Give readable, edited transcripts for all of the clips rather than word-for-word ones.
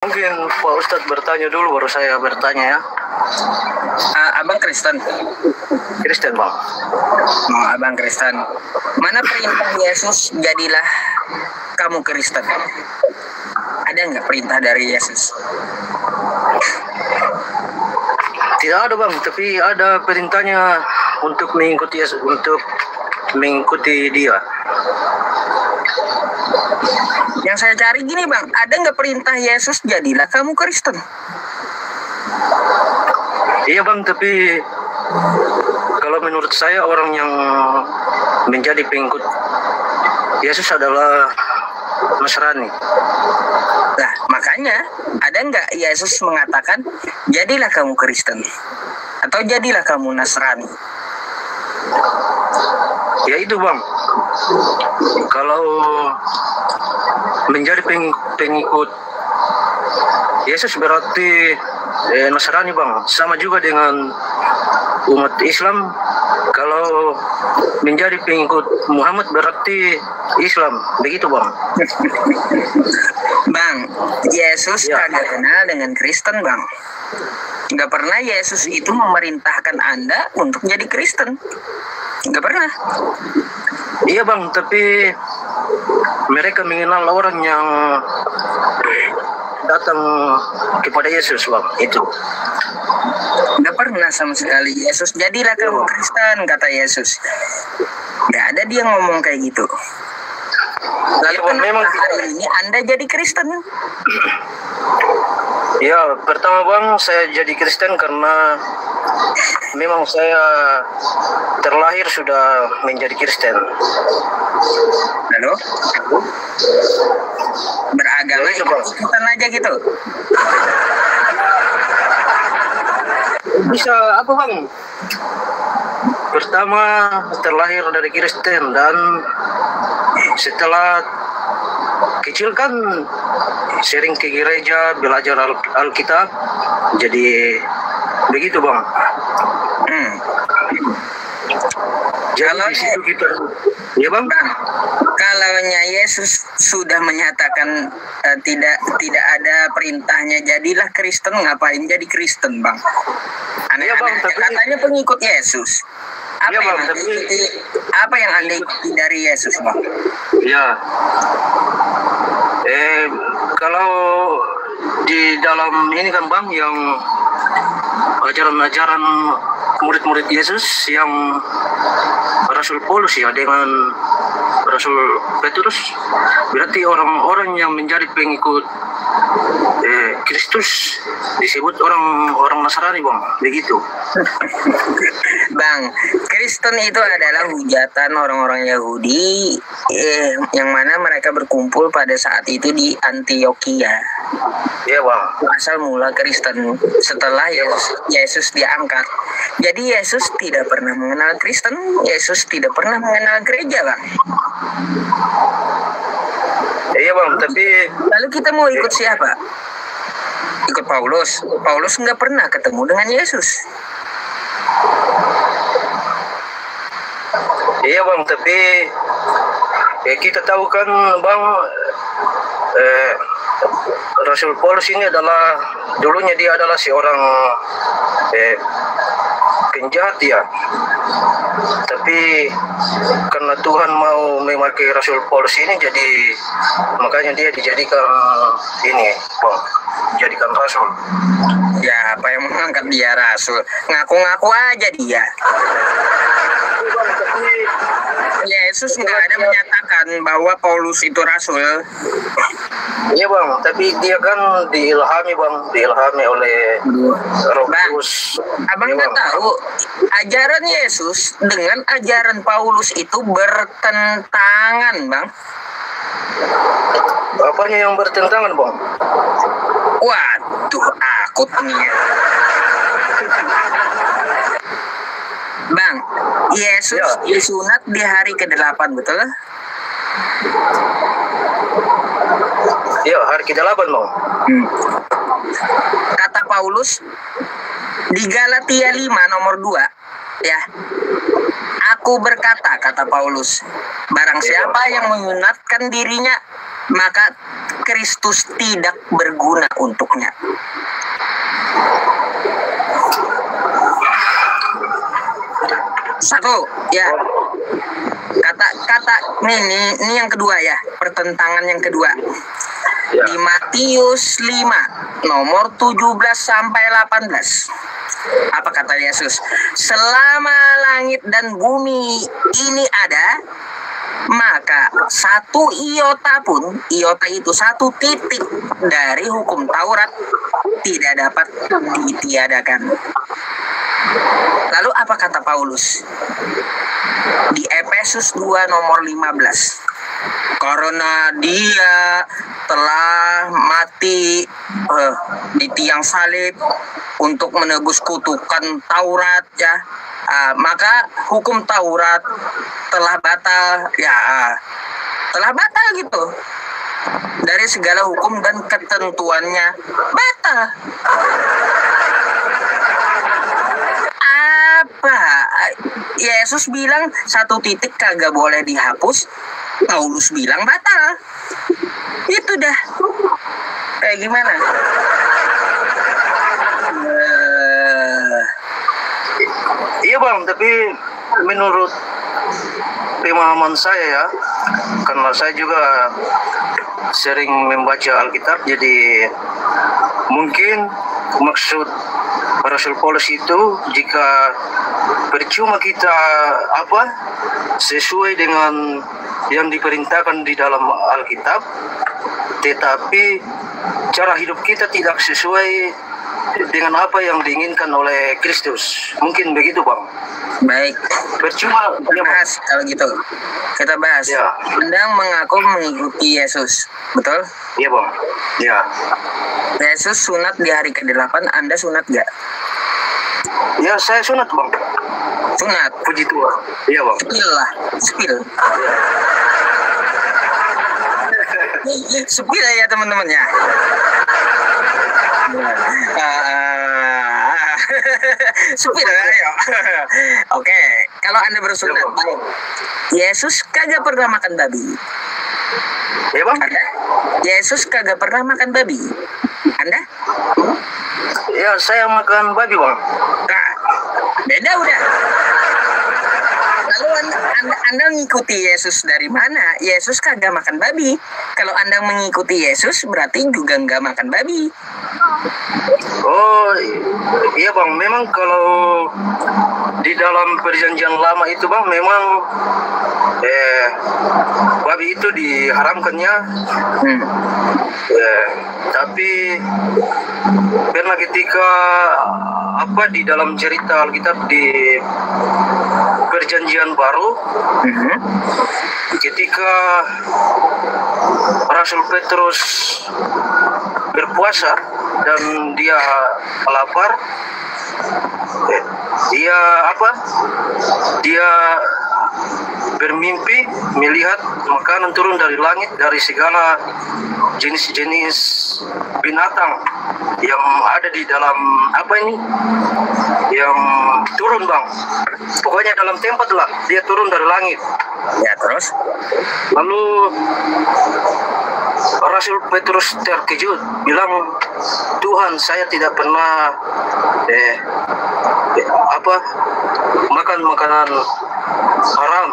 Mungkin Pak Ustadz bertanya dulu baru saya bertanya ya. Abang Kristen? Kristen Bang. Oh, abang Kristen. Mana perintah Yesus jadilah kamu Kristen? Ada nggak perintah dari Yesus? Tidak ada Bang, tapi ada perintahnya untuk mengikuti Yesus, untuk mengikuti Dia. Yang saya cari gini Bang, ada nggak perintah Yesus jadilah kamu Kristen? Iya Bang, tapi kalau menurut saya orang yang menjadi pengikut Yesus adalah Nasrani. Nah, makanya ada nggak Yesus mengatakan jadilah kamu Kristen atau jadilah kamu Nasrani? Ya itu Bang, kalau menjadi pengikut Yesus berarti Nasrani Bang, sama juga dengan umat Islam. Kalau menjadi pengikut Muhammad berarti Islam, begitu Bang. Bang, Yesus Ya. kagak kenal dengan Kristen Bang. Nggak pernah Yesus itu memerintahkan Anda untuk jadi Kristen. Nggak pernah. Iya Bang, tapi mereka mengenal orang yang datang kepada Yesus Bang, itu. Nggak pernah sama sekali Yesus jadilah kamu Kristen, kata Yesus. Nggak ada dia ngomong kayak gitu. Lalu Ya, Bang, kenapa memang hari ini Anda jadi Kristen? Ya, pertama Bang, saya jadi Kristen karena memang saya terlahir sudah menjadi Kristen. Lalu beragama Ya, itu, Bang. ikutan aja gitu. Bisa apa Bang? Pertama terlahir dari Kristen dan setelah kecil kan sering ke gereja belajar Alkitab, jadi begitu Bang. Jadi Kalau di situ kita, ya Bang. Kalaunya Yesus sudah menyatakan tidak ada perintahnya jadilah Kristen, ngapain jadi Kristen Bang? Iya, Bang, Aneh-aneh tapi- katanya pengikut Yesus. Apa Iya, Bang, yang Anda tapi- ikuti? Apa yang Anda ikuti dari Yesus Bang? Ya. Kalau di dalam ini kan Bang yang ajaran-ajaran murid-murid Yesus yang Rasul Paulus ya dengan Rasul Petrus, berarti orang-orang yang menjadi pengikut Kristus disebut orang Nasrani Bang, begitu. Bang, Kristen itu adalah hujatan orang-orang Yahudi yang mana mereka berkumpul pada saat itu di Antioquia. Iya Bang. Asal mula Kristen setelah Yesus diangkat. Jadi Yesus tidak pernah mengenal Kristen, Yesus tidak pernah mengenal gereja Bang. Iya Bang, tapi Lalu kita mau ikut siapa? Ikut Paulus. Paulus nggak pernah ketemu dengan Yesus. iya Bang, tapi kita tahu kan Bang, Rasul Paulus ini adalah dulunya dia adalah seorang penjahat ya. Tapi karena Tuhan mau memakai Rasul Paulus ini, jadi makanya dia dijadikan ini Bang, dijadikan rasul. Ya, apa yang mengangkat dia rasul? Ngaku-ngaku aja dia. Yesus nggak ada menyatakan bahwa Paulus itu rasul. Iya Bang, tapi dia kan diilhami Bang, diilhami oleh Roh Bang, Kudus. Abang Iya, nggak Bang. tahu ajaran Yesus dengan ajaran Paulus itu bertentangan, Bang. Apanya yang bertentangan Bang? Waduh, akut nih. Bang, Yesus Ya. disunat di hari ke-8, betul? Iya, hari ke-8 Bang. Kata Paulus di Galatia 5 nomor 2, ya. Aku berkata, kata Paulus, barang siapa yang menyunatkan dirinya, maka Kristus tidak berguna untuknya? Satu, ya. Kata ini yang kedua ya, pertentangan yang kedua. Ya. Di Matius 5 nomor 17 sampai 18. Apa kata Yesus? Selama langit dan bumi ini ada, maka satu iota pun, iota itu satu titik dari hukum Taurat, tidak dapat ditiadakan. Lalu apa kata Paulus? Di Efesus 2 nomor 15. Karena dia telah mati di tiang salib untuk menebus kutukan Taurat, ya, maka hukum Taurat telah batal, ya, telah batal gitu. Dari segala hukum dan ketentuannya batal. Apa? Yesus bilang satu titik kagak boleh dihapus, Paulus bilang batal. Itu dah. Kayak gimana? Iya bang, tapi menurut pemahaman saya ya, karena saya juga sering membaca Alkitab, jadi mungkin maksud Rasul Paulus itu, jika percuma kita sesuai dengan yang diperintahkan di dalam Alkitab, tetapi cara hidup kita tidak sesuai dengan apa yang diinginkan oleh Kristus. Mungkin begitu bang. Baik, Percuma kita bahas kalau gitu. Kita bahas. Ya. Anda mengaku mengikuti Yesus, betul? Iya bang. Ya. Yesus sunat di hari ke-8, Anda sunat gak? Ya saya sunat bang. Sunat. Puji Tuhan. Iya bang. Spill lah, spill. Spill ya teman-teman ya. Spill ayo. Oke, kalau Anda bersunat, baik. Yesus kagak pernah makan babi. Iya bang. Anda? Yesus kagak pernah makan babi. Anda? Ya saya makan babi bang. Nah, beda udah. Lalu anda mengikuti Yesus dari mana? Yesus kagak makan babi. Kalau Anda mengikuti Yesus berarti juga nggak makan babi. Oh iya bang, memang kalau di dalam perjanjian lama itu bang, memang babi itu diharamkannya. Tapi pernah ketika di dalam cerita Alkitab di perjanjian baru, ketika Rasul Petrus berpuasa dan dia lapar, dia bermimpi melihat makanan turun dari langit dari segala jenis-jenis binatang yang ada di dalam yang turun bang, pokoknya dalam tempat lah dia turun dari langit. Ya terus? Lalu Rasul Petrus terkejut, bilang, Tuhan, saya tidak pernah makan makanan haram.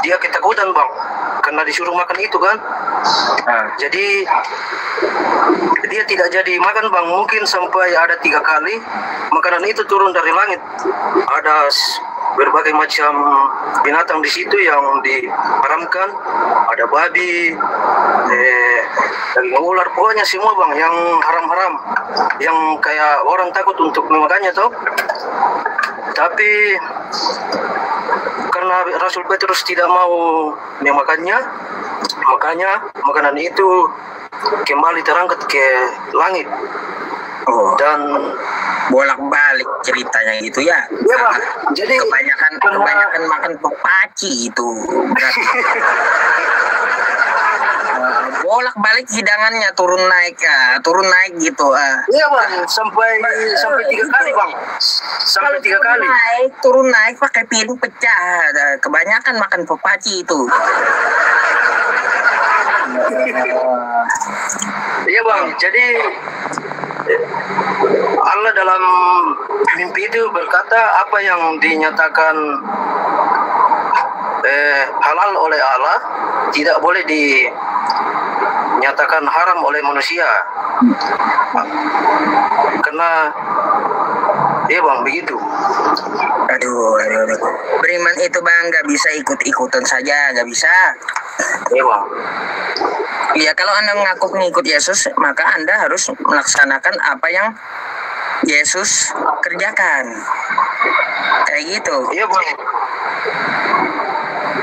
Dia ketakutan bang, karena disuruh makan itu kan. Jadi dia tidak jadi makan bang, mungkin sampai ada 3 kali makanan itu turun dari langit. Ada berbagai macam binatang di situ yang diharamkan, ada babi, daging ular, pokoknya semua bang yang haram-haram, yang kayak orang takut untuk memakannya toh. Tapi karena Rasul Petrus tidak mau memakannya, makanya makanan itu kembali terangkat ke langit. Dan bolak-balik ceritanya gitu ya. Iya bang. Jadi kebanyakan makan pepaci itu berarti. Bolak-balik hidangannya turun naik gitu. Iya bang, sampai 3 kali bang. Sampai 3 kali. Turun naik pakai piring pecah. Kebanyakan makan pepaci itu. Iya bang, jadi Allah dalam mimpi itu berkata apa yang dinyatakan halal oleh Allah tidak boleh dinyatakan haram oleh manusia. Karena iya bang begitu. Aduh. Beriman itu bang nggak bisa ikut-ikutan saja, nggak bisa. Iya bang. Ya kalau Anda mengaku mengikut Yesus, maka Anda harus melaksanakan apa yang Yesus kerjakan. Kayak gitu. Iya bang.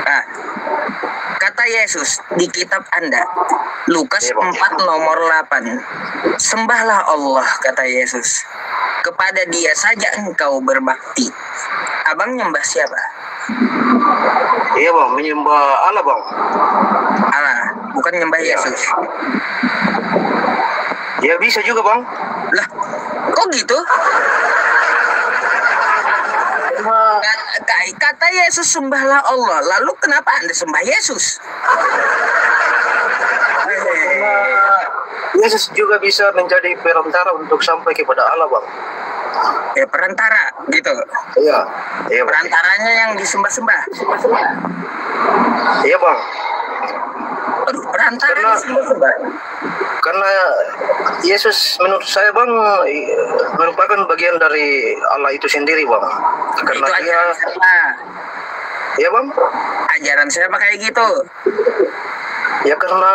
Nah, kata Yesus di kitab Anda, Lukas 4 nomor 8. Sembahlah Allah, kata Yesus. Kepada Dia saja engkau berbakti. Abang nyembah siapa? Iya bang, menyembah Allah bang. Allah, bukan nyembah Yesus. Ya bisa juga bang. Lah, kok gitu? Kata Yesus sembahlah Allah. Lalu kenapa Anda sembah Yesus? Yesus juga bisa menjadi perantara untuk sampai kepada Allah bang. Ya perantara gitu. Iya. Iya bang. Perantaranya yang disembah-sembah. Iya bang. Aduh, perantara Karena- disembah-sembah. Karena Yesus menurut saya bang merupakan bagian dari Allah itu sendiri bang. Karena Itu dia, ajaran siapa? ya bang, Ajaran siapa kayak gitu? ya karena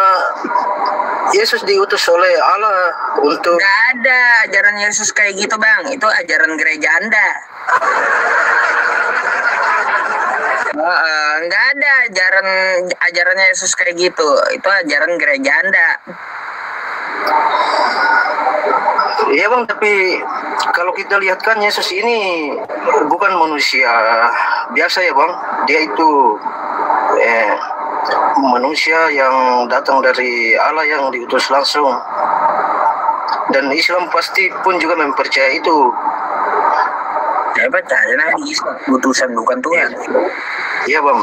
Yesus diutus oleh Allah untuk Nggak ada ajaran Yesus kayak gitu bang. Itu ajaran gereja Anda. Nggak ada ajaran Yesus kayak gitu. Itu ajaran gereja Anda. Iya bang, tapi kalau kita lihat kan Yesus ini bukan manusia biasa ya bang. Dia itu manusia yang datang dari Allah yang diutus langsung. Dan Islam pasti pun juga mempercayai itu. Saya percaya Nabi Isa utusan bukan Tuhan. Iya bang,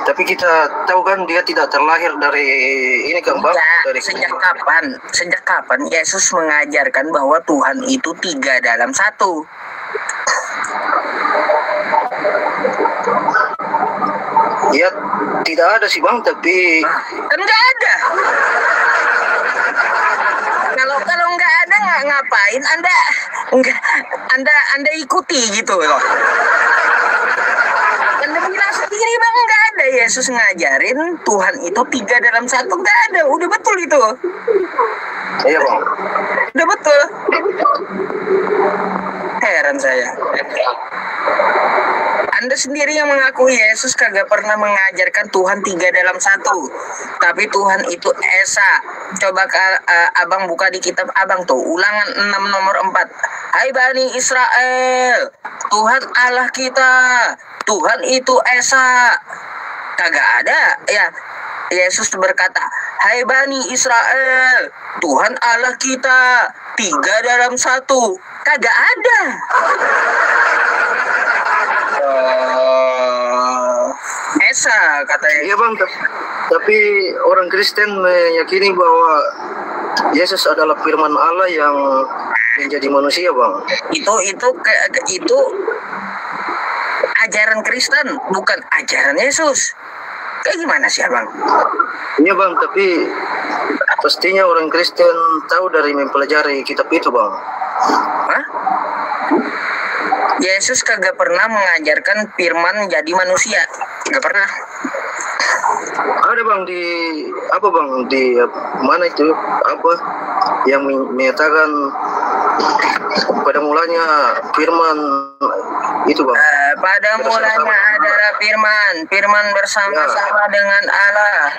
tapi kita tahu kan dia tidak terlahir dari ini kan bang. Ya, Dari sejak kapan Yesus mengajarkan bahwa Tuhan itu 3 dalam 1? Ya tidak ada sih bang, tapi Kan nggak ada. Kalau nggak ada ngapain Anda ikuti gitu loh. Anda bilang sendiri bang nggak ada Yesus ngajarin Tuhan itu 3 dalam 1, nggak ada. Udah betul itu. iya bang. Udah betul. Heran saya. Anda sendiri yang mengaku Yesus kagak pernah mengajarkan Tuhan 3 dalam 1. Tapi Tuhan itu Esa. Coba abang buka di kitab abang tuh. Ulangan 6 nomor 4. Hai Bani Israel. Tuhan Allah kita. Tuhan itu Esa. Kagak ada. Ya. Yesus berkata, hai Bani Israel. Tuhan Allah kita. 3 dalam 1. Kagak ada. Esa katanya. Iya bang, tapi orang Kristen meyakini bahwa Yesus adalah firman Allah yang menjadi manusia bang. Itu ajaran Kristen, bukan ajaran Yesus. Kayak gimana sih abang? Iya bang, tapi pastinya orang Kristen tahu dari mempelajari kitab itu bang. Hah? Yesus kagak pernah mengajarkan firman jadi manusia. Gak pernah. Ada bang di apa bang di mana itu apa yang menyatakan pada mulanya firman itu bang. Pada mulanya adalah firman bersama-sama dengan Allah,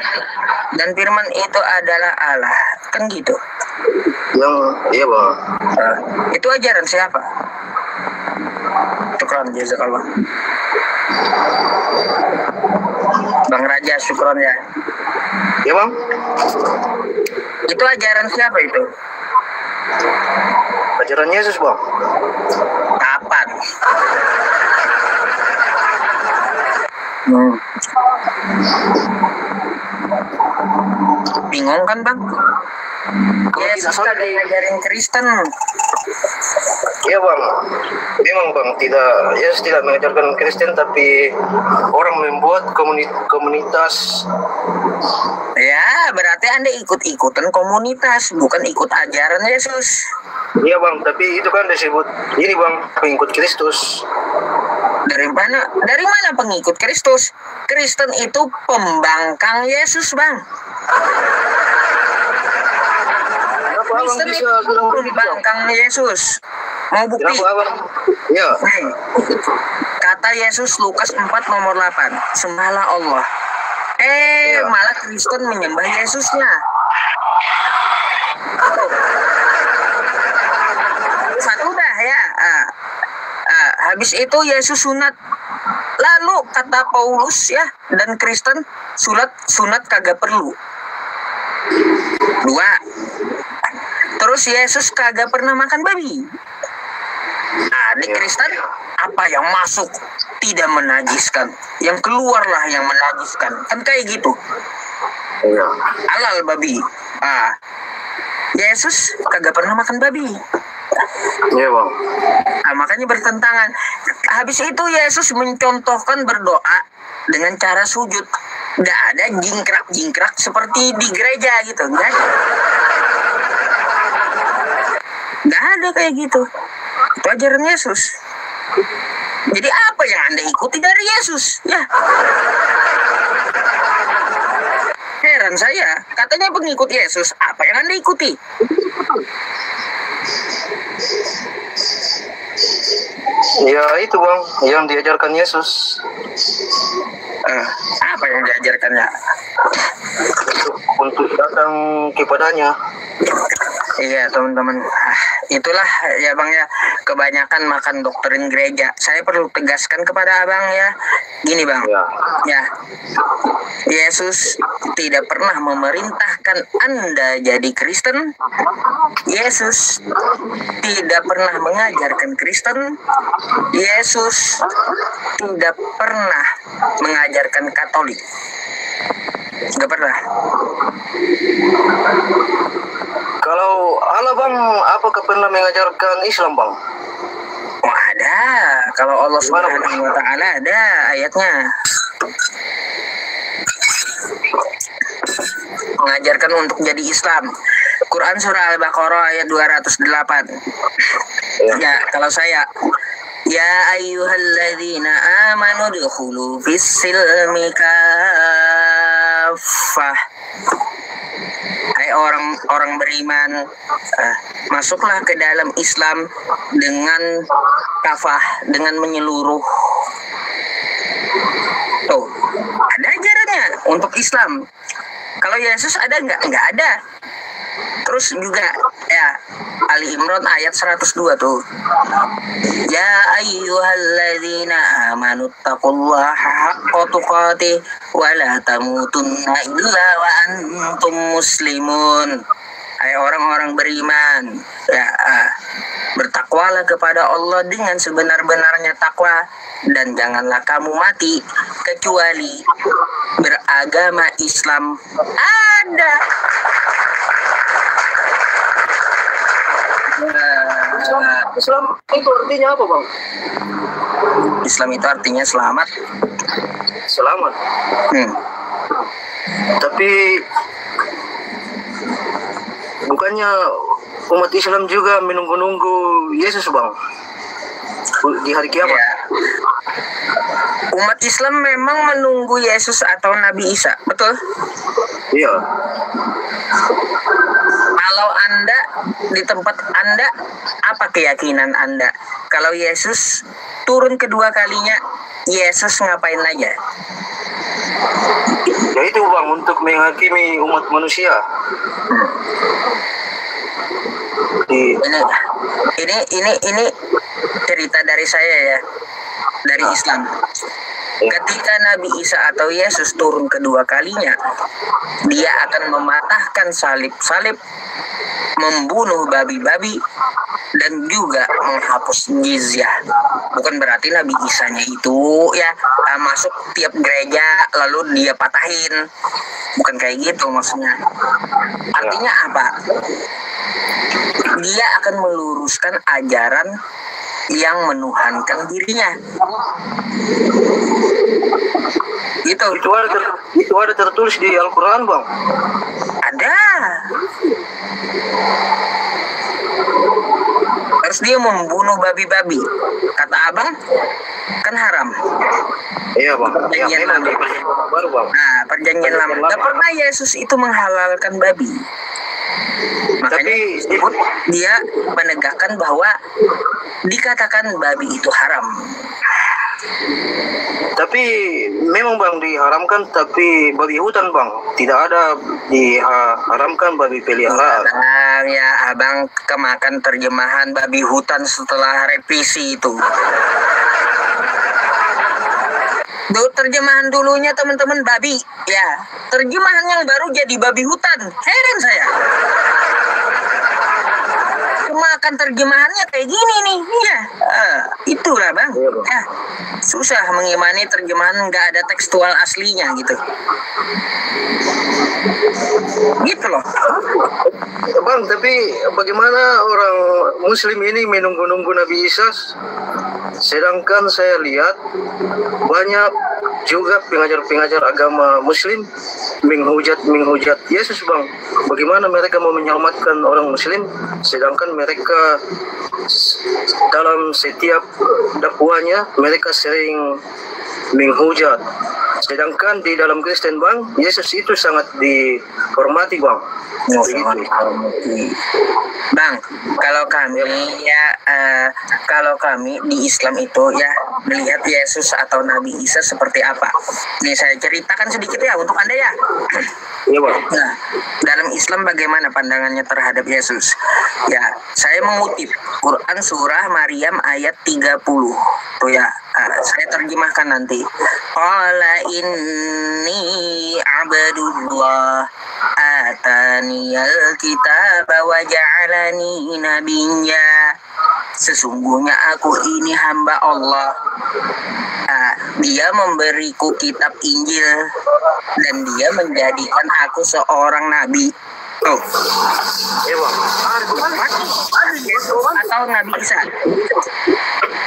dan firman itu adalah Allah. Kan gitu. Yang iya bang. Itu ajaran siapa? Syukron jazakallah. Bang Raja syukron ya. Ya bang. Itu ajaran siapa itu? Ajaran Yesus bang. Kapan? Bingung kan bang? Kalau tidak Yesus salah kagak ngajarin Kristen. iya bang, memang bang Yesus tidak mengajarkan Kristen, tapi orang membuat komunitas. Ya, berarti Anda ikut-ikutan komunitas, bukan ikut ajaran Yesus. Iya bang, tapi itu kan disebut ini bang, pengikut Kristus. Dari mana pengikut Kristus? Kristen itu pembangkang Yesus, Bang. Kenapa abang Kristen bisa itu bilang begitu bang? pembangkang Yesus. Mau bukti? Kenapa abang? Ya. Nih, kata Yesus Lukas 4 nomor 8, sembahlah Allah. Ya. Malah Kristen menyembah Yesusnya. Satu udah ya. Habis itu Yesus sunat. Lalu kata Paulus ya, dan Kristen sunat kagak perlu. 2. Terus Yesus kagak pernah makan babi. Di Kristen apa yang masuk tidak menajiskan, yang keluarlah yang menajiskan, kan kayak gitu. Iya. Halal babi. Yesus kagak pernah makan babi. Iya bang. Makanya bertentangan. Habis itu Yesus mencontohkan berdoa dengan cara sujud. Gak ada jingkrak-jingkrak seperti di gereja gitu, gak ada kayak gitu. Itu ajaran Yesus. Jadi apa yang Anda ikuti dari Yesus? Ya. Heran saya, katanya pengikut Yesus, apa yang Anda ikuti? Ya itu bang, yang diajarkan Yesus. Apa yang diajarkannya? Untuk datang kepadanya. Iya teman-teman, itulah ya bang ya, kebanyakan makan doktrin gereja. Saya perlu tegaskan kepada abang ya, gini bang, ya Yesus tidak pernah memerintahkan Anda jadi Kristen. Yesus tidak pernah mengajarkan Kristen. Yesus tidak pernah mengajarkan Katolik. Nggak pernah. Kalau Allah bang, apakah pernah mengajarkan Islam bang? Oh, ada. Kalau Allah Subhanahu wa Ta'ala ada ayatnya. Mengajarkan untuk jadi Islam. Quran surah Al-Baqarah ayat 208. Ya, kalau saya ya ayyuhalladzina amanu dukhulu fis-silmi kaffah. Hai orang beriman, masuklah ke dalam Islam dengan kafah, dengan menyeluruh. Tuh, ada ajarannya untuk Islam. Kalau Yesus ada nggak? Nggak ada. Terus juga ya Ali Imran ayat 102 tuh. Ya ayyuhalladzina amanu taqullaha haqqa tuqatih wa la tamutunna illa wa antum muslimun. Hai orang-orang beriman, ya bertakwalah kepada Allah dengan sebenar-benarnya takwa, dan janganlah kamu mati kecuali beragama Islam. Ada. Islam itu artinya apa bang? Islam itu artinya selamat. Selamat. Tapi bukannya umat Islam juga menunggu-nunggu Yesus bang di hari kiamat? Ya. Umat Islam memang menunggu Yesus atau Nabi Isa, betul? Iya. Kalau Anda di tempat Anda, apa keyakinan Anda? Kalau Yesus turun kedua kalinya, Yesus ngapain aja? Ya itu bang, untuk menghakimi umat manusia. Ini cerita dari saya ya, dari Islam. Ketika Nabi Isa atau Yesus turun kedua kalinya, dia akan mematahkan salib-salib, membunuh babi-babi, dan juga menghapus jizyah. Bukan berarti Nabi Isanya itu ya masuk tiap gereja lalu dia patahin. Bukan kayak gitu maksudnya. Artinya apa? Dia akan meluruskan ajaran yang menuhankan dirinya. Gitu. Itu ada tertulis di Al-Quran, Bang. Ada. Terus dia membunuh babi-babi. Kata abang, kan haram. Iya, Bang. Perjanjian memang lama. di perjanjian baru, Bang. Nah, perjanjian lama. Gak pernah Yesus itu menghalalkan babi. Makanya dia menegakkan bahwa dikatakan babi itu haram. Tapi memang, Bang, diharamkan, tapi babi hutan, Bang. Tidak ada diharamkan babi peliharaan. Bang, ya abang kemakan terjemahan babi hutan setelah revisi itu. Terjemahan dulunya teman-teman babi, ya. Terjemahan yang baru jadi babi hutan. Heran saya. Kemakan terjemahannya kayak gini nih, iya. Itulah bang. Ya, susah mengimani terjemahan nggak ada tekstual aslinya gitu. Gitu loh. Bang, tapi bagaimana orang Muslim ini menunggu-nunggu Nabi Isa, sedangkan saya lihat banyak juga pengajar-pengajar agama Muslim menghujat Yesus, Bang. Bagaimana mereka mau menyelamatkan orang Muslim, sedangkan mereka dalam setiap dakwanya mereka sering menghujat. Sedangkan di dalam Kristen, Bang, Yesus itu sangat dihormati, Bang. Bang, kalau kami kalau kami di Islam itu ya melihat Yesus atau Nabi Isa seperti apa. Nih saya ceritakan sedikit ya untuk Anda ya. Iya, Bang. Nah, dalam Islam bagaimana pandangannya terhadap Yesus? Ya, saya mengutip Quran surah Maryam ayat 30. Tuh ya, saya terjemahkan nanti. Qala inni abdullah ataniyal kitaba wa ja'alani nabiyya. Sesungguhnya aku ini hamba Allah. Dia memberiku kitab Injil dan dia menjadikan aku seorang nabi. Tuh. Atau Nabi Isa.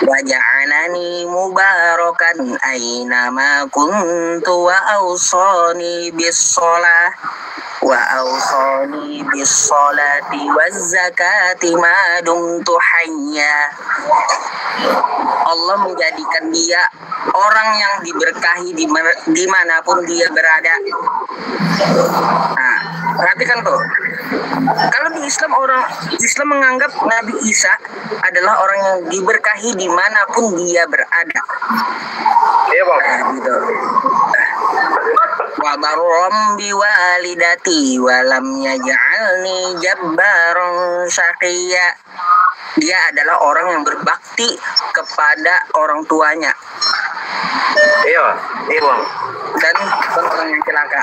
Wa ja'alani mubarakan aynama kuntu wa awsani bis-shalah wa awsani bis-sholati waz-zakati ma dumtu hayya. Allah menjadikan dia orang yang diberkahi dimanapun dia berada. Nah, perhatikan tuh. Kalau di Islam, orang Islam menganggap Nabi Isa adalah orang yang diberkahi dimanapun dia berada. Iya, Bang. Nah, gitu. Wa barram biwalidati wa lam yaj'alni jabbaran syaqiyya. Dia adalah orang yang berbakti kepada orang tuanya. Iya, Bang. Dan bukan orang yang celaka.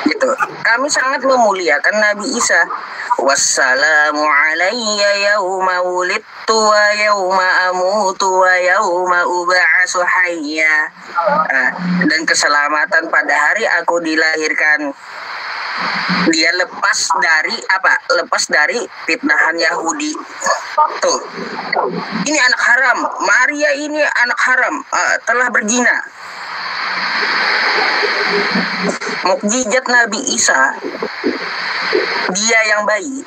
Gitu. Kami sangat memuliakan Nabi Isa. Wassalamu alayya yawma wulidtu wa yawma amutu wa yawma ub'atsu hayya. Dan keselamatan pada hari aku dilahirkan. Dia lepas dari apa? Lepas dari fitnahan Yahudi. Tuh. Ini anak haram. Maria ini anak haram, telah berzina. Mukjizat Nabi Isa, dia yang bayi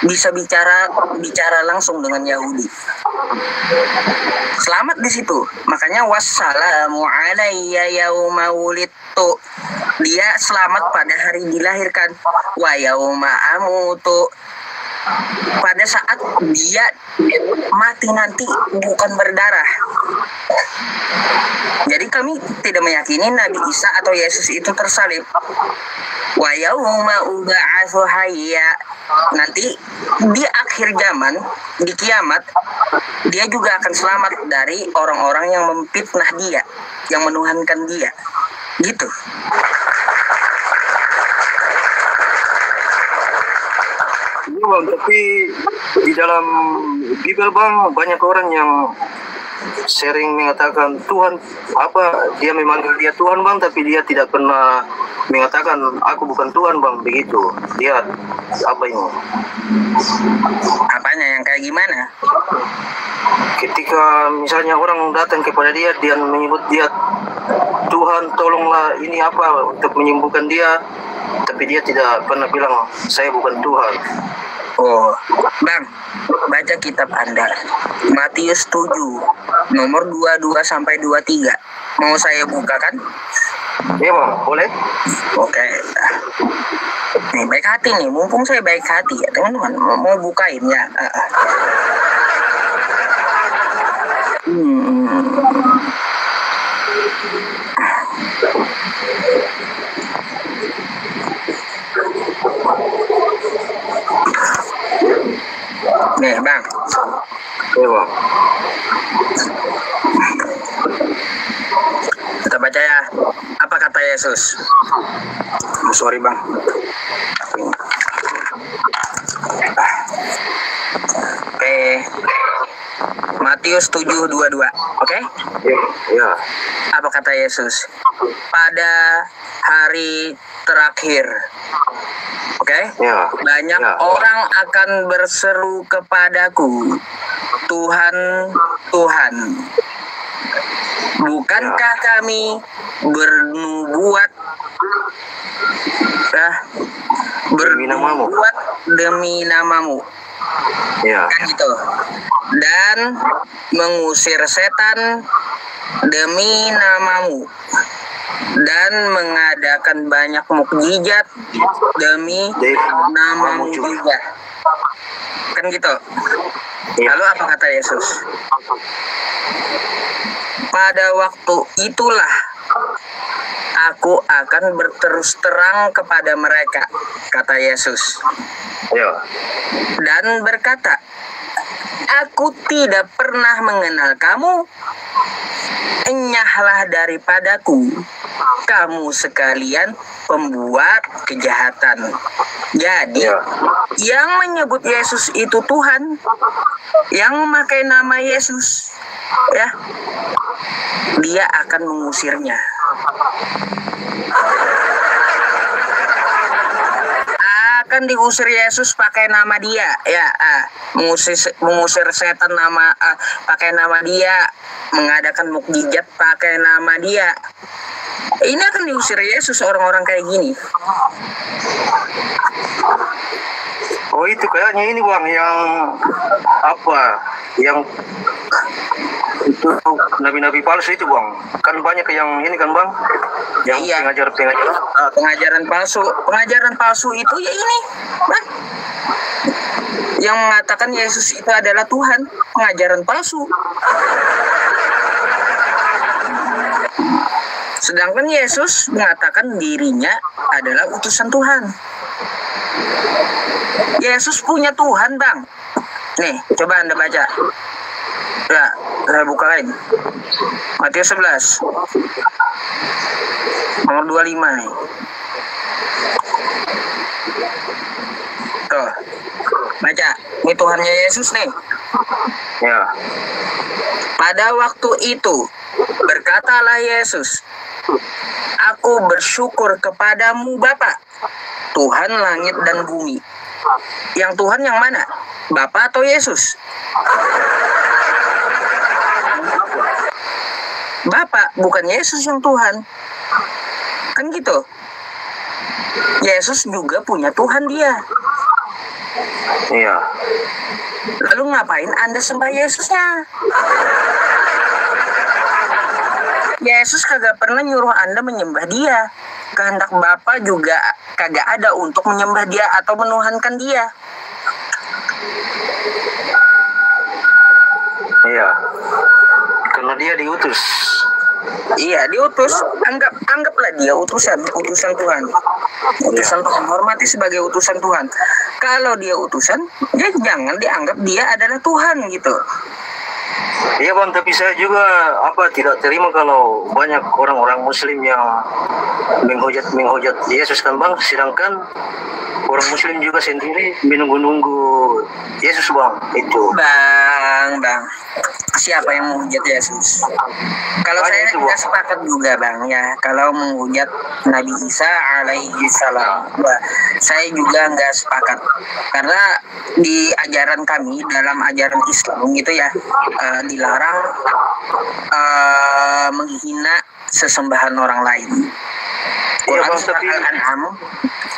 bisa bicara langsung dengan Yahudi. Selamat di situ. Makanya wassalamu alayya yauma wulidtu. Dia selamat pada hari dilahirkan. Wa yauma amutu. Pada saat dia mati nanti bukan berdarah. Jadi kami tidak meyakini Nabi Isa atau Yesus itu tersalib. Wa yauma ub'atsu hayya. Nanti di akhir zaman, di kiamat, dia juga akan selamat dari orang-orang yang memfitnah dia, yang menuhankan dia. Gitu. Bang, tapi di dalam Bible, Bang, banyak orang yang sering mengatakan Tuhan, apa dia memanggil dia Tuhan bang, tapi dia tidak pernah mengatakan aku bukan Tuhan bang, begitu. Dia apa ini? Apanya yang kayak gimana? Ketika misalnya orang datang kepada dia, dia menyebut dia Tuhan, tolonglah ini apa untuk menyembuhkan dia, tapi dia tidak pernah bilang saya bukan Tuhan. Oh, Bang, baca kitab Anda. Matius 7, nomor 22 sampai 23. Mau saya bukakan? Iya bang, boleh? Oke. Nih, baik hati nih. Mumpung saya baik hati ya, teman-teman. Mau bukain ya. Nih, Bang. Iya bang. Kita baca ya. Apa kata Yesus? Sorry, Bang. Oke. Matius 7:22. Oke? Iya. Apa kata Yesus? Pada hari terakhir. Oke? Ya. Banyak Ya. orang akan berseru kepadaku, Tuhan, Tuhan, bukankah kami bernubuat bernubuat demi namamu? Ya. Kan gitu. Dan mengusir setan demi namamu, dan mengadakan banyak mukjizat demi namamu juga. Kan gitu. Ya. Lalu apa kata Yesus? Pada waktu itulah aku akan berterus terang kepada mereka, kata Yesus. Ya. Dan berkata, aku tidak pernah mengenal kamu. Enyahlah daripadaku, kamu sekalian pembuat kejahatan. Jadi, yang menyebut Yesus itu Tuhan, yang memakai nama Yesus, ya, dia akan mengusirnya. Akan diusir Yesus pakai nama dia, ya, mengusir setan pakai nama dia, mengadakan mukjizat pakai nama dia. Ini akan diusir Yesus orang-orang kayak gini. Oh itu kayaknya ini bang yang apa? Yang itu nabi-nabi palsu itu bang. Kan banyak yang ini kan bang. Yang Iya. pengajar. Pengajaran palsu itu ya ini, Bang. Yang mengatakan Yesus itu adalah Tuhan, pengajaran palsu. Sedangkan Yesus mengatakan dirinya adalah utusan Tuhan. Yesus punya Tuhan, Bang. Nih, coba Anda baca. Ya, saya bukain. Matius 11. Nomor 25 nih. Tuh. Baca. Ini Tuhannya Yesus nih. Ya. Pada waktu itu, berkatalah Yesus, aku bersyukur kepadamu Bapa, Tuhan langit dan bumi. Yang Tuhan yang mana? Bapa atau Yesus? Bapa, bukan Yesus yang Tuhan. Kan gitu. Yesus juga punya Tuhan dia. Iya. Lalu ngapain Anda sembah Yesusnya? Yesus kagak pernah nyuruh Anda menyembah dia. Kehendak Bapa juga kagak ada untuk menyembah dia atau menuhankan dia. Iya. Karena dia diutus. Iya, diutus. Anggaplah dia utusan Tuhan. Utusan Tuhan, hormati sebagai utusan Tuhan. Kalau dia utusan, ya jangan dianggap dia adalah Tuhan gitu. Iya bang, tapi saya juga tidak terima kalau banyak orang-orang Muslim yang menghujat Yesus kan bang, sedangkan orang Muslim juga sendiri menunggu-nunggu Yesus bang itu. Bang, siapa yang menghujat Yesus? Kalau saya nggak sepakat juga bang ya, kalau menghujat Nabi Isa alaihi salam, saya juga nggak sepakat karena di ajaran kami dalam ajaran Islam gitu ya, dilarang menghina sesembahan orang lain. Quran surah Al-An'am,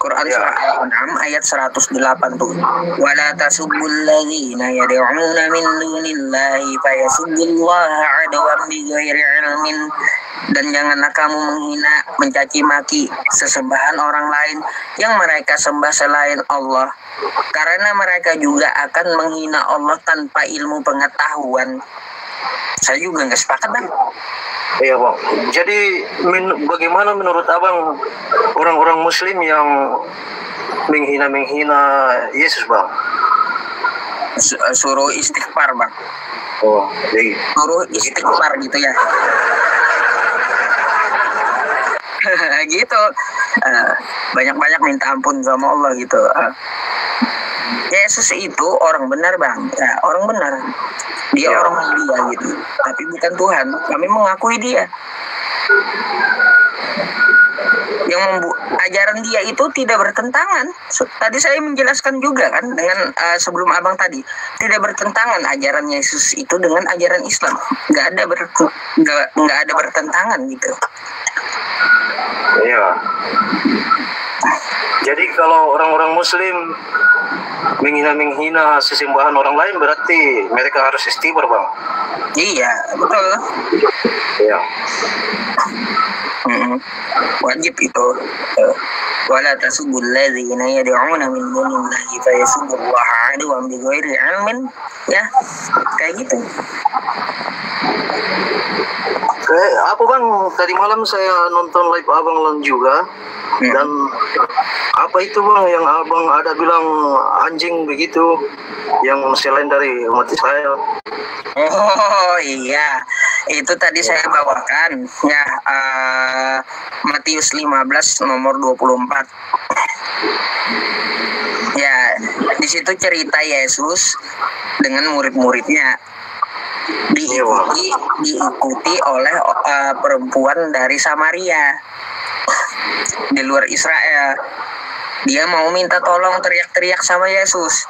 surah Al-An'am ayat 108 tuh. Wala tasubbul ladzina yad'una min dunillahi fayasubbullaha 'adwan bighairi 'ilmin. Dan janganlah kamu menghina, mencaci maki sesembahan orang lain yang mereka sembah selain Allah, karena mereka juga akan menghina Allah tanpa ilmu pengetahuan. Saya juga nggak sepakat bang. Iya bang. Jadi bagaimana menurut abang orang-orang Muslim yang menghina Yesus bang? Suruh istighfar bang. Oh, jadi suruh istighfar gitu ya. Gitu. Banyak-banyak minta ampun sama Allah gitu. Yesus itu orang benar bang, ya, orang benar. Dia orang mulia gitu, tapi bukan Tuhan. Kami mengakui dia. Yang ajaran dia itu tidak bertentangan. Tadi saya menjelaskan juga kan dengan sebelum abang tadi, tidak bertentangan ajaran Yesus itu dengan ajaran Islam. Nggak ada bertentangan gitu. Iya. Jadi kalau orang-orang Muslim menghina sesembahan orang lain, berarti mereka harus istighfar bang. Iya betul. Iya. Wajib itu. Wala tasubbul ladzina yad'una min dunillahi fayasubbullaha 'adwan bighairi 'ilmin. Ya, kayak gitu. Apa bang, tadi malam saya nonton live abang juga, dan apa itu bang yang abang ada bilang anjing begitu, yang selain dari umat Israel? Oh iya, itu tadi saya bawakan ya, Matius 15 nomor 24. Ya, di situ cerita Yesus dengan murid-muridnya diikuti oleh perempuan dari Samaria di luar Israel. Dia mau minta tolong, teriak-teriak sama Yesus.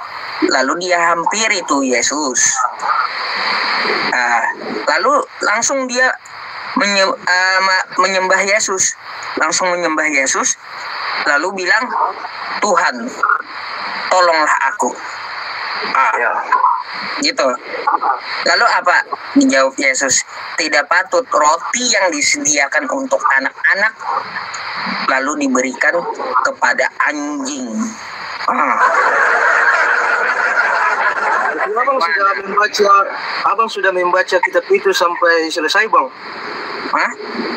Lalu dia hampiri tuh Yesus. Lalu langsung dia menyembah Yesus. Langsung menyembah Yesus. Lalu bilang, Tuhan, tolonglah aku. Gitu. Lalu apa? Dijawab Yesus, tidak patut roti yang disediakan untuk anak-anak lalu diberikan kepada anjing. Abang sudah membaca kitab itu sampai selesai bang? Hah?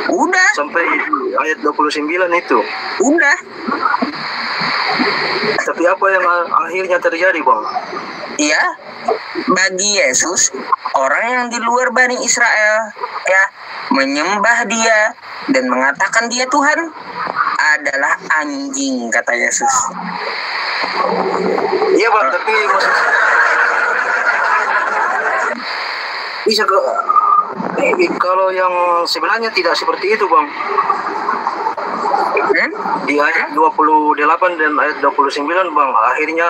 Udah. Sampai ayat 29 itu? Udah. Tapi apa yang akhirnya terjadi bang? Iya, bagi Yesus, orang yang di luar Bani Israel ya menyembah dia dan mengatakan dia Tuhan adalah anjing, kata Yesus. Iya bang, tapi bisa kalau yang sebenarnya tidak seperti itu bang. Di ayat 28 dan ayat 29 bang, akhirnya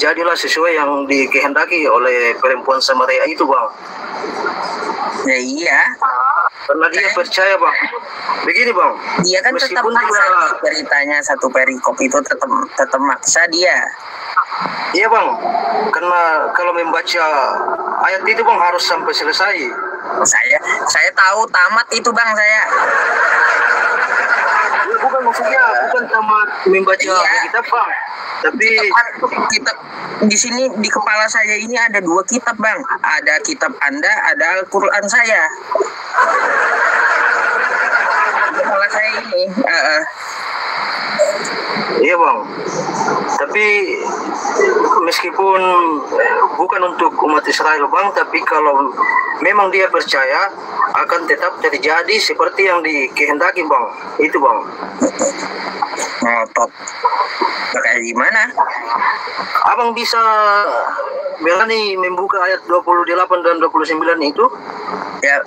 jadilah sesuai yang dikehendaki oleh perempuan Samaria itu bang. Ya iya, karena dia percaya bang. Begini bang, dia kan tetap maksa ceritanya, satu perikop itu tetap maksa dia. Iya bang, karena kalau membaca ayat itu bang harus sampai selesai. Saya tahu tamat itu bang, saya. Bukan maksudnya bukan tamat membaca kitab bang, tapi kitab di sini di kepala saya ini ada 2 kitab bang, ada kitab Anda, ada Al-Quran saya. Di kepala saya ini. Iya bang. Tapi meskipun bukan untuk umat Israel bang, tapi kalau memang dia percaya akan tetap terjadi seperti yang dikehendaki bang, itu bang. Ngotot. Kayak gimana? Abang bisa berani membuka ayat 28 dan 29 itu? Ya,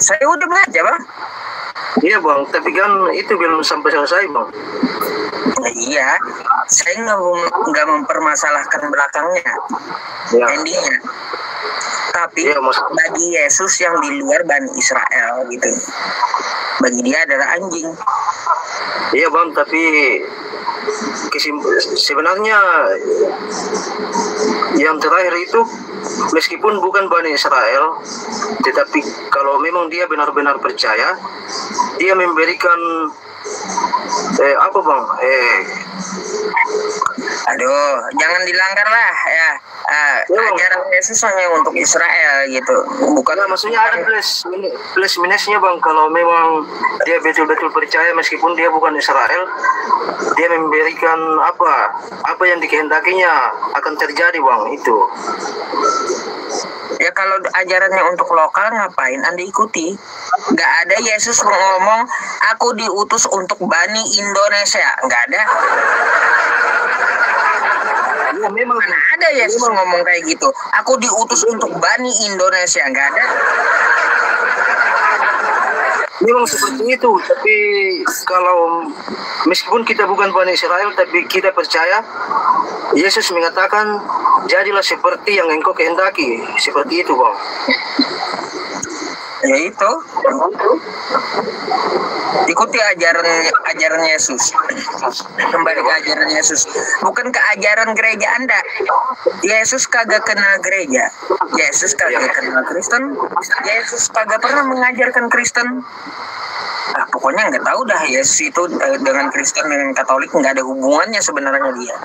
saya udah baca bang. Iya bang, tapi kan itu belum sampai selesai bang. Iya, saya nggak mempermasalahkan belakangnya, Ya. endingnya. Tapi Iya, bagi Yesus yang di luar Bani Israel gitu, bagi dia adalah anjing. Iya bang, tapi sebenarnya yang terakhir itu meskipun bukan Bani Israel, tetapi kalau memang dia benar-benar percaya, dia memberikan apa bang? Aduh, jangan dilanggar lah ya. Ajaran Yesus hanya untuk Israel gitu, bukan Maksudnya ada plus minusnya bang. Kalau memang dia betul-betul percaya meskipun dia bukan Israel, dia memberikan apa yang dikehendakinya akan terjadi bang, itu. Ya kalau ajarannya untuk lokal ngapain Anda ikuti? Nggak ada Yesus ngomong aku diutus untuk Bani Indonesia, nggak ada. Ya, memang Mana ada Yesus ngomong kayak gitu? Aku diutus untuk Bani Indonesia, nggak ada. memang seperti itu. Tapi kalau meskipun kita bukan Bani Israel, tapi kita percaya Yesus mengatakan jadilah seperti yang engkau kehendaki, seperti itu bang. Ya itu, ikuti ajaran Yesus. Kembali ke ajaran Yesus, bukan ke ajaran gereja Anda. Yesus kagak kenal gereja, Yesus kagak kenal Kristen, Yesus kagak pernah mengajarkan Kristen. Pokoknya nggak tahu dah Yesus itu dengan Kristen, dengan Katolik nggak ada hubungannya sebenarnya dia.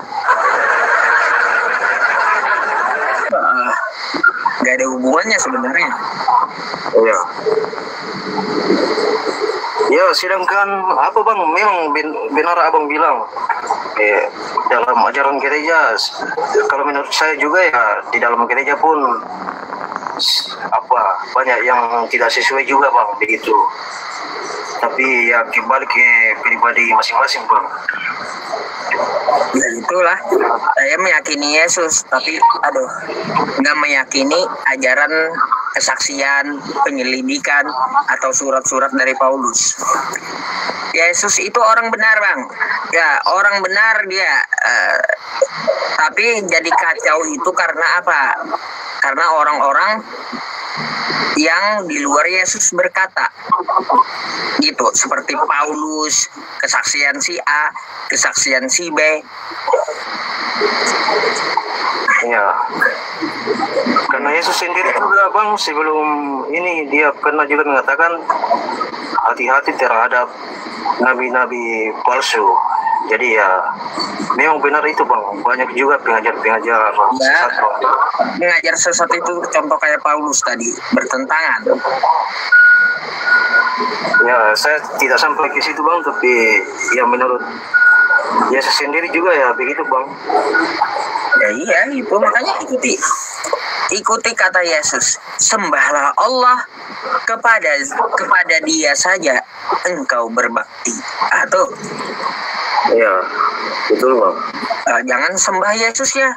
Nggak ada hubungannya sebenarnya. Iya. Ya, sedangkan apa bang? Memang benar abang bilang. Dalam ajaran gereja, kalau menurut saya juga ya di dalam gereja pun banyak yang tidak sesuai juga bang, begitu. Tapi ya kembali ke pribadi masing-masing bang. Ya itulah, saya meyakini Yesus, tapi nggak meyakini ajaran kesaksian, penyelidikan, atau surat-surat dari Paulus. Yesus itu orang benar bang, ya orang benar dia, tapi jadi kacau itu karena apa? Karena orang-orang yang di luar Yesus berkata gitu, seperti Paulus, kesaksian si A, kesaksian si B. Ya, karena Yesus sendiri juga bang, sebelum ini dia pernah juga mengatakan hati-hati terhadap nabi-nabi palsu. Jadi ya memang benar itu bang, banyak juga pengajar-pengajar sesat bang. Pengajar sesat itu contoh kayak Paulus tadi, bertentangan. Ya, saya tidak sampai ke situ bang, tapi ya menurut Yesus sendiri juga ya begitu bang. Ya iya, itu makanya ikuti kata Yesus, sembahlah Allah, kepada Dia saja engkau berbakti. Atau Ya, betul bang. jangan sembah Yesus ya.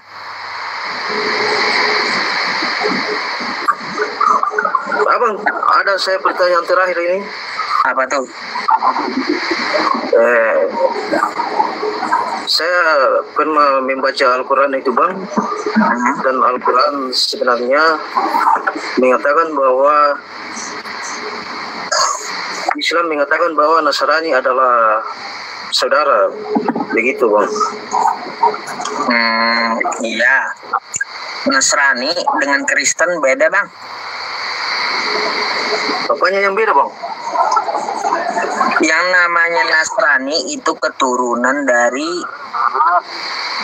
Abang, ada saya pertanyaan terakhir ini. Apa tuh? Saya pernah membaca Al-Quran itu bang, dan Al-Quran sebenarnya mengatakan bahwa Islam mengatakan bahwa Nasrani adalah saudara, begitu bang. Iya, Nasrani dengan Kristen beda bang. Apanya yang beda bang? Yang namanya Nasrani itu keturunan dari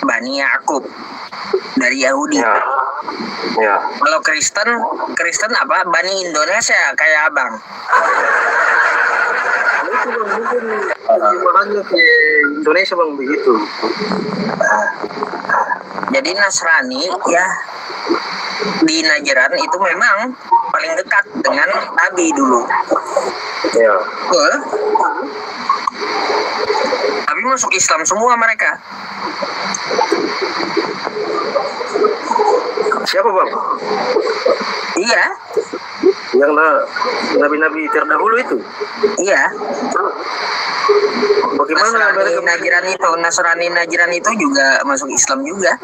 Bani Yakub, dari Yahudi. Ya. Kalau Kristen apa? Bani Indonesia kayak abang. Itu begitu bang, mungkin terjemahannya ke Indonesia bang begitu. Jadi Nasrani ya di Najran itu memang paling dekat dengan Nabi dulu. Ya. Tapi masuk Islam semua mereka. Siapa bang? Iya. Yang nabi-nabi terdahulu itu? Iya. Bagaimana mereka Najran itu, Nasrani Najran itu juga masuk Islam juga.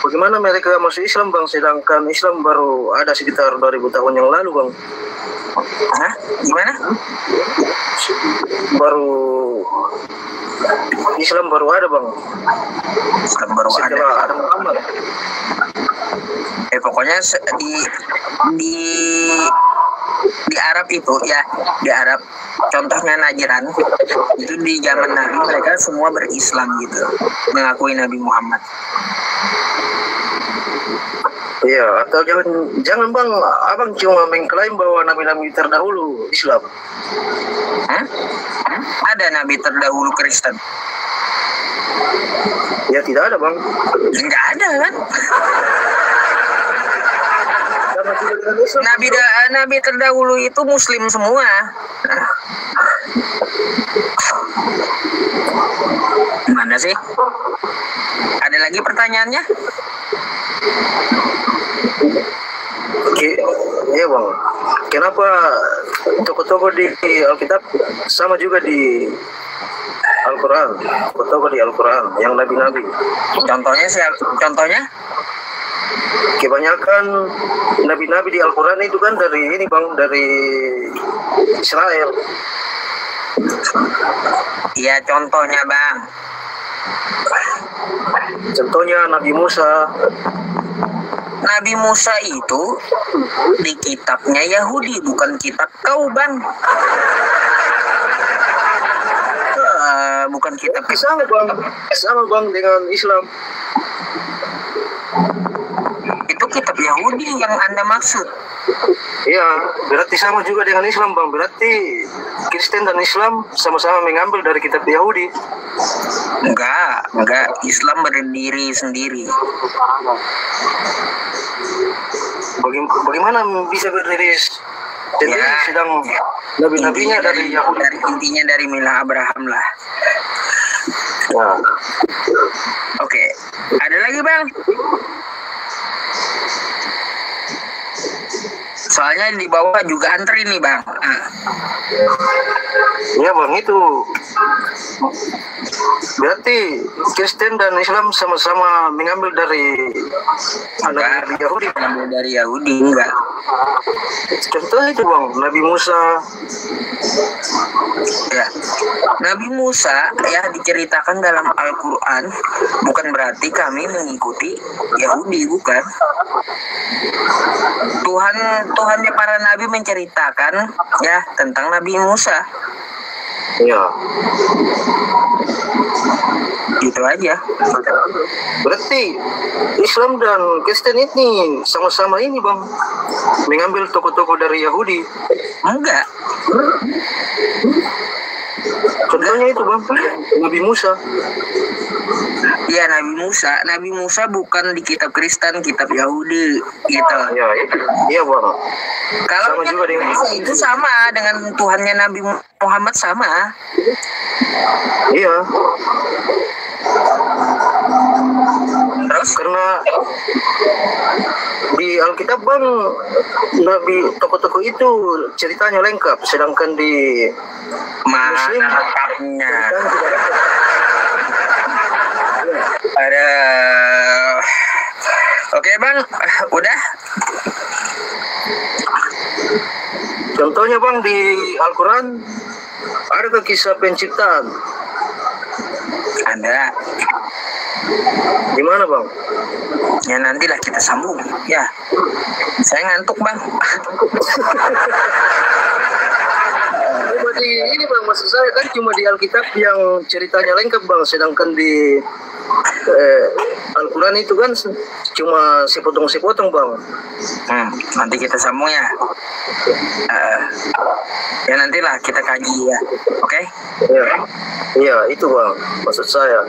Bagaimana mereka masuk Islam bang? Sedangkan Islam baru ada sekitar 2000 tahun yang lalu bang. Hah? Gimana? Islam baru ada bang. Islam baru setelah ada. Muhammad. Pokoknya di Arab itu ya, di Arab contohnya Najran itu di zaman Nabi mereka semua berislam gitu, mengakui Nabi Muhammad. Iya, atau jangan bang, abang cuma mengklaim bahwa nabi-nabi terdahulu Islam. Ada nabi terdahulu Kristen? Ya tidak ada bang. Enggak ada kan? Nabi terdahulu itu Muslim semua. Mana sih? Ada lagi pertanyaannya? Oke, iya bang. Kenapa tokoh-tokoh di Alkitab sama juga di Al-Quran? Tokoh-tokoh di Al-Quran yang nabi-nabi. Contohnya? Kebanyakan nabi-nabi di Al-Quran itu kan dari Israel. Iya, contohnya bang. Contohnya Nabi Musa. Nabi Musa itu di kitabnya Yahudi, bukan kitab kau bang. Bukan kitab sama bang dengan Islam. Itu kitab Yahudi yang Anda maksud. Iya, berarti sama juga dengan Islam bang. Berarti Kristen dan Islam sama-sama mengambil dari kitab Yahudi. Enggak. Islam berdiri sendiri. Bagaimana bisa berdiri sendiri sedang nabi-nabinya dari Yahudi? Intinya dari milah Abraham lah. Nah. Oke. Ada lagi bang? Soalnya di bawah juga antri nih bang. Ya bang, itu berarti Kristen dan Islam sama-sama mengambil dari Nabi Yahudi. Dari Yahudi enggak. Contohnya itu bang, Nabi Musa. Ya, Nabi Musa ya diceritakan dalam Al-Quran, bukan berarti kami mengikuti Yahudi, bukan. Tuhannya para nabi menceritakan ya tentang Nabi Musa. Iya. Gitu aja. Berarti Islam dan Kristen ini sama-sama ini bang, mengambil tokoh-tokoh dari Yahudi. Enggak. Contohnya itu bang, Nabi Musa. Iya, Nabi Musa bukan di kitab Kristen, kitab Yahudi gitu. Iya bang. Kalau sama juga dengan itu sama dengan Tuhannya Nabi Muhammad sama. Iya. Terus karena di Alkitab bang, Nabi tokoh-tokoh itu ceritanya lengkap, sedangkan di Muslim lengkapnya ada. Oke bang, udah. Contohnya bang di Al-Quran ada kisah penciptaan? Ada. Di mana bang? Ya nantilah kita sambung. Ya, saya ngantuk bang. ini bang, maksud saya kan cuma di Alkitab yang ceritanya lengkap bang, sedangkan di Al-Quran itu kan cuma sepotong-sepotong bang. Nanti kita sambung ya. Ya nantilah kita kaji ya. Oke? Iya itu bang, maksud saya.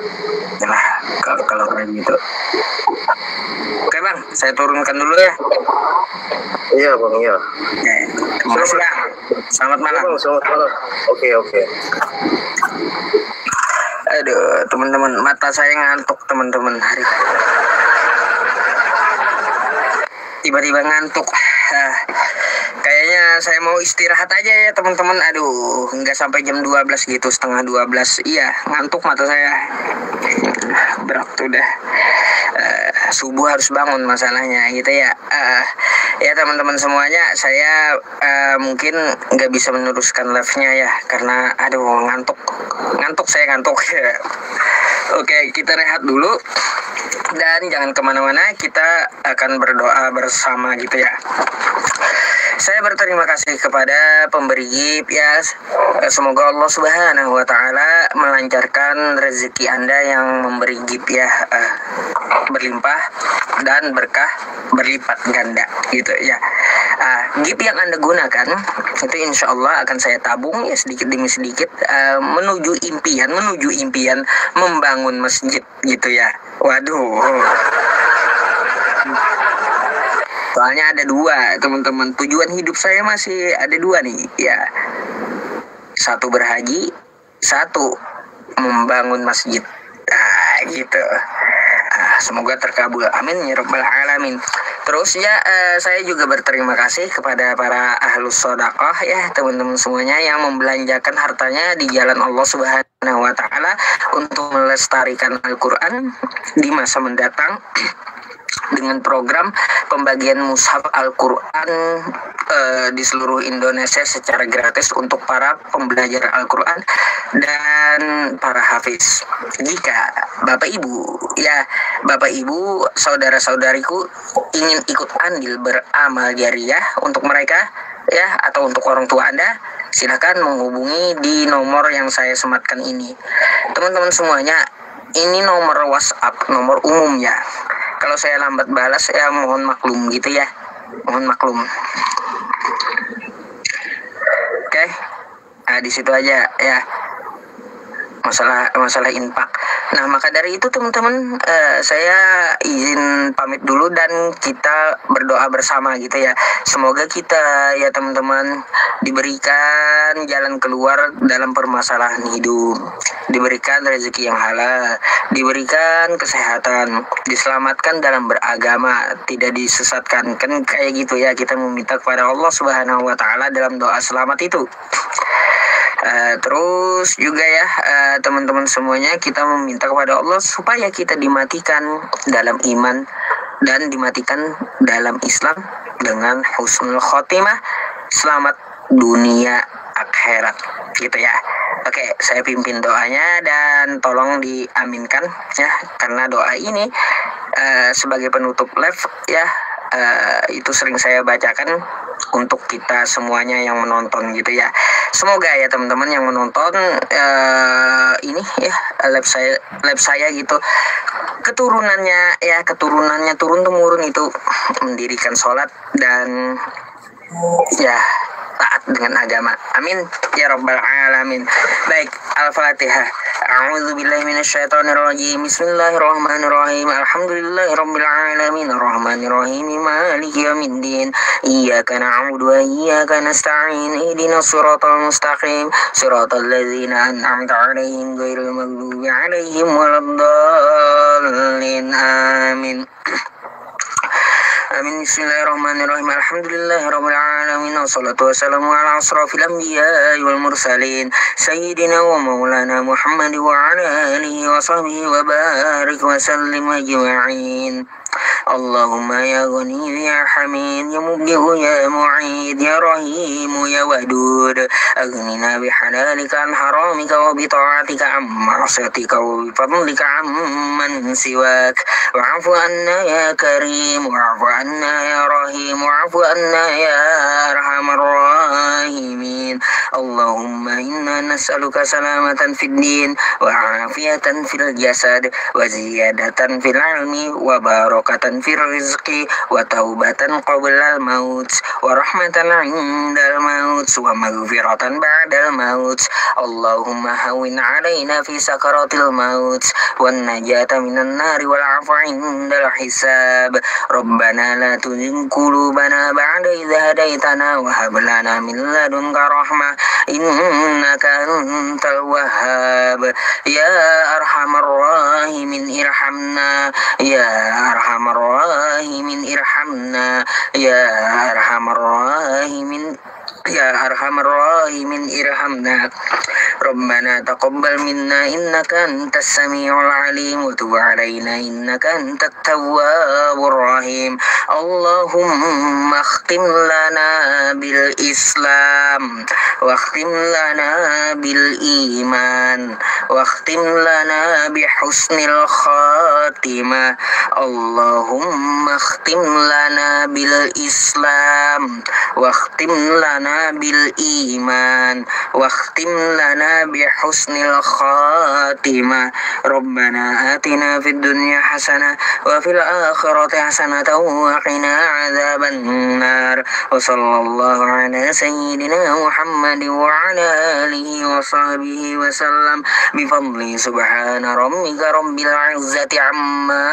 Nah, kalau kayak gitu. Oke bang, saya turunkan dulu ya. Iya bang, iya. Terima kasih bang. Selamat malam. Bang, selamat malam. Oke. Aduh, teman-teman, mata saya ngantuk teman-teman hari. Tiba-tiba ngantuk. Kayaknya saya mau istirahat aja ya teman-teman. Aduh, nggak sampai jam 12 gitu, setengah 12. Iya, ngantuk mata saya. Berat udah. Subuh harus bangun masalahnya gitu ya. Ya teman-teman semuanya, saya mungkin nggak bisa meneruskan live-nya ya karena aduh ngantuk saya ngantuk. Oke, kita rehat dulu dan jangan kemana-mana, kita akan berdoa bersama gitu ya. Saya berterima kasih kepada pemberi gift ya. Semoga Allah Subhanahu wa taala melancarkan rezeki Anda yang memberi gift ya, berlimpah dan berkah berlipat ganda gitu ya. Gift yang Anda gunakan itu insya Allah akan saya tabung ya sedikit demi sedikit menuju impian membangun masjid gitu ya. Waduh. Soalnya ada dua teman-teman, tujuan hidup saya masih ada dua nih ya. Satu berhaji, satu membangun masjid. Gitu. Semoga terkabul, amin ya rabbal alamin. Terus ya saya juga berterima kasih kepada para ahlus sodaqah ya teman-teman semuanya yang membelanjakan hartanya di jalan Allah Subhanahu wa taala untuk melestarikan Al-Quran di masa mendatang dengan program pembagian mushaf Al-Quran di seluruh Indonesia secara gratis untuk para pembelajar Al-Quran dan para hafiz. Jika Bapak Ibu, saudara-saudariku ingin ikut andil beramal jariah untuk mereka ya atau untuk orang tua Anda, silakan menghubungi di nomor yang saya sematkan ini. Teman-teman semuanya, ini nomor WhatsApp, nomor umum ya. Kalau saya lambat balas ya mohon maklum gitu ya. Mohon maklum. Oke. Di situ aja ya. Masalah infak. Nah, maka dari itu teman-teman saya izin pamit dulu dan kita berdoa bersama gitu ya. Semoga kita ya teman-teman diberikan jalan keluar dalam permasalahan hidup, diberikan rezeki yang halal, diberikan kesehatan, diselamatkan dalam beragama, tidak disesatkan. Kan kayak gitu ya, kita meminta kepada Allah Subhanahu wa taala dalam doa selamat itu. Terus juga ya teman-teman semuanya, kita meminta kepada Allah supaya kita dimatikan dalam iman dan dimatikan dalam Islam dengan husnul khotimah, selamat dunia akhirat gitu ya. Oke, saya pimpin doanya dan tolong diaminkan ya, karena doa ini sebagai penutup live ya, itu sering saya bacakan untuk kita semuanya yang menonton gitu ya. Semoga ya teman-teman yang menonton ini ya live saya gitu, keturunannya turun temurun itu mendirikan sholat dan ya taat dengan agama. Amin ya rabbal alamin. Baik, Al-Fatihah. A'udzubillahi minasyaitonirrajim. Bismillahirrahmanirrahim. Alhamdulillahirabbil alamin. Arrahmanirrahim. Maliki yaumiddin. Iyyaka na'budu wa iyyaka nasta'in. Ihdinas siratal mustaqim. Siratal ladzina an'amta 'alaihim ghairil maghdubi 'alaihim waladdallin. Amin. Amin. Bismillahirrahmanirrahim. Alhamdulillahirabbil alamin. Wassalatu wassalamu ala asrofil anbiya'i wal mursalin sayyidina wa maulana Muhammad wa ala alihi wa sahbihi wa barik wa sallim ajma'in. Allahumma ya ghani ya hamid ya mubdi'u ya mu'id ya rahim ya wadud, aghnina bihalalika an haramika wa bita'atika an ma'asiyatika wa bifadlika amman siwak, wa'afu anna ya karim, wa'afu anna ya rahim, wa'afu anna ya arhamar rahimin. Allahumma inna nas'aluka salamatan fid din wa afiatan fil jasad wa ziyadatan fil ilmi wa barakatan fil rizqi wa taubatan qabla al maut wa rahmatan 'indal maut wa maghfiratan ba'dal maut. Allahumma hawwin 'alaina fi sakaratil maut wan najata minan nari wal 'afwa 'indal hisab. Rabbana la tuzigh qulubana ba'da idh hadaitana wa hab lana min ladunka rahmah innaka antal wahhab. Ya arhamar rahimin irhamna, ya arhamar rahimin irhamna, ya arhamar rahimin, ya arhamar rahimin irhamna. Rabbana taqabbal minna innaka antas samiul alim wa tub alaina innaka antat tawwabur rahim. Allahumma khtim lana bil Islam wa khtim lana bil iman wa khtim lana bi husnil khatimah. Allahumma khtim lana bil Islam wa khtim lana bil iman wa khtim lana bi husnil khatimah. Rabbana atina fid dunya hasanah wa fil akhirati hasanah wa qina adzaban nar. Wa sallallahu ala sayyidina Muhammad wa ala alihi wa sahbihi wa sallam bi fadli subhana rabbika rabbil izzati amma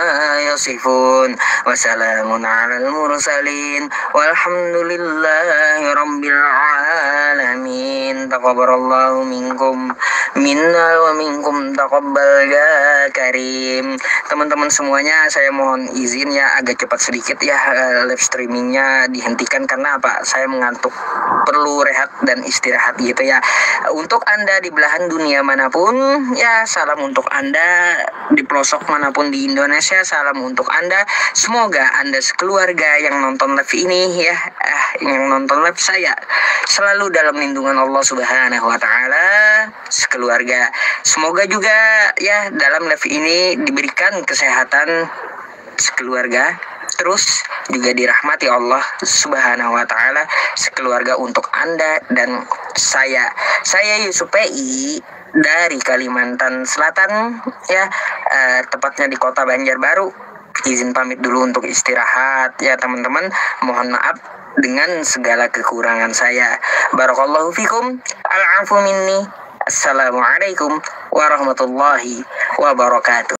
yasifun wa salamun alal mursalin walhamdulillahi rabbil alamin. Taqabbalallahu minkum minna wa minkum taqabbal ya karim. Teman-teman semuanya, saya mohon izin ya agak cepat sedikit ya, live streamingnya dihentikan karena apa? Saya mengantuk, perlu rehat dan istirahat gitu ya. Untuk Anda di belahan dunia manapun ya, salam untuk Anda di pelosok manapun di Indonesia, salam untuk Anda. Semoga Anda sekeluarga yang nonton live ini ya, yang nonton live saya selalu dalam lindungan Allah Subhanahu wa taala sekeluarga. Semoga juga ya dalam live ini diberikan kesehatan sekeluarga, terus juga dirahmati Allah Subhanahu wa taala sekeluarga untuk Anda dan saya. Saya Yusuf PI dari Kalimantan Selatan ya, tepatnya di Kota Banjarbaru. Izin pamit dulu untuk istirahat ya teman-teman. Mohon maaf dengan segala kekurangan saya. Barakallahu fikum. Al-afu minni. Assalamualaikum warahmatullahi wabarakatuh.